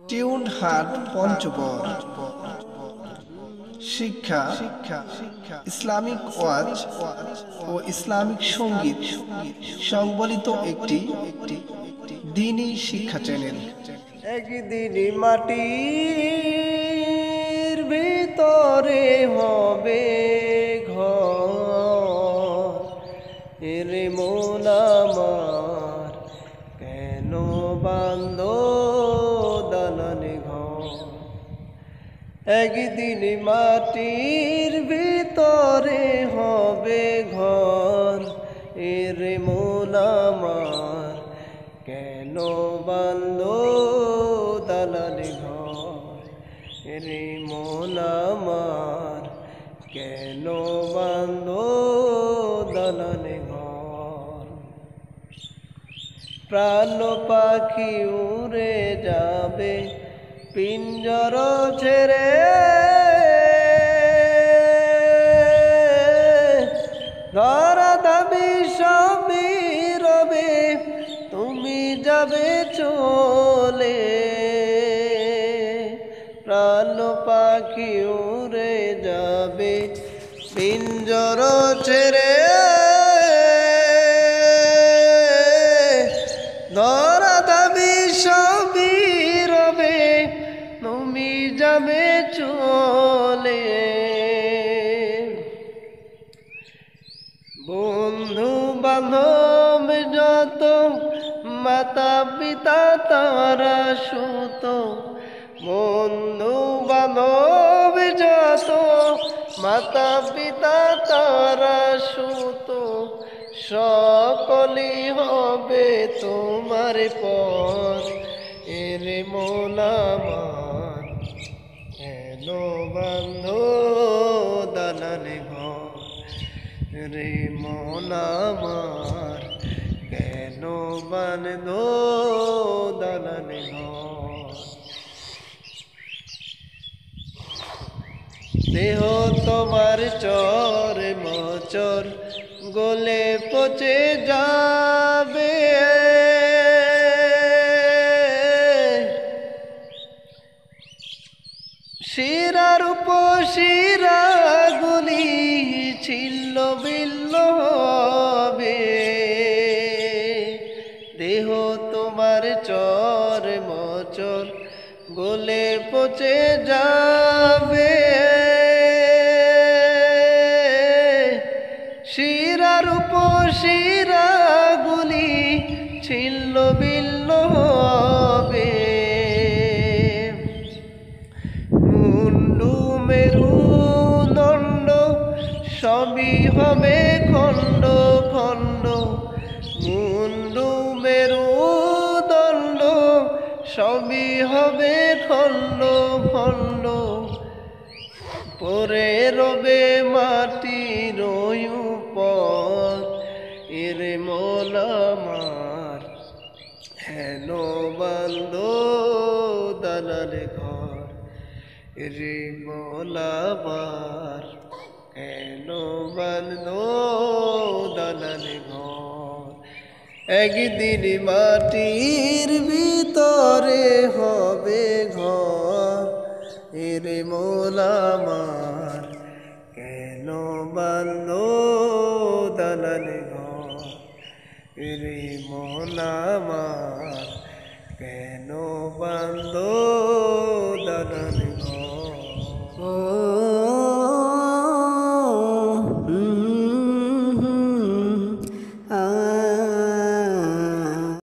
Tune হাট পঞ্চগড়। শিক্ষা, Islamic ওয়াজ ও Islamic সঙ্গীত সংবলিত একটি দ্বীনী শিক্ষা চ্যানেল। একদিন মাটির ভিতরে হবে ঘর, এরে মন আমার কেন বান্ধ দালানে ঘর। একদিন মাটির ভিতরে হবে ঘর, এরে মন আমার কেন বান্ধ দালানে ঘর। এরে মন আমার কেন বান্ধ দালানে ঘর। প্রাণ পাখি উড়ে যাবে পিঞ্জর ছেড়ে, ধরা দাবি সবই রবে তুমি যাবে চলে। প্রাণ পাখি উড়ে যাবে পিঞ্জর ছেড়ে, ধরা দাবি সবই রবে তুমি যাবে চলে। বন্ধু বান্ধব যত মাতা পিতা তারা সুত, বন্ধু বান্ধব যত মাতা পিতা তারা সুত, সকলই হবে তোমার পর। এরে মন আমার কেন বান্ধ দালানে ঘর। রে মন আমার কেন বান্ধ দালানে ঘর। দেহ তোমার চর মচর গলে পচে যাবে, শিরার উপশিরা গুলি ছিন্ন বিল্ল হবে। দেহ তোমার চর মচর গলে পচে যাবে, শিরার উপশিরা গুলি ছিন্ন বিল্ল হবে। মুন্ডু মেরু দণ্ড সবই হবে খণ্ড খণ্ড, মুন্ডু মেরু দণ্ড সবই হবে খণ্ড খণ্ড। পরে রবে মাটির উপর, এরে মন আমার হেন বান্ধ দালানে ঘর। এরে মন আমার কেন বান্ধ দালানে ঘর। একদিন মাটির ভিতরে হবে ঘর, এরে মন আমার কেন বান্ধ দালানে ঘর। এরে মন আমার কেন বান্ধ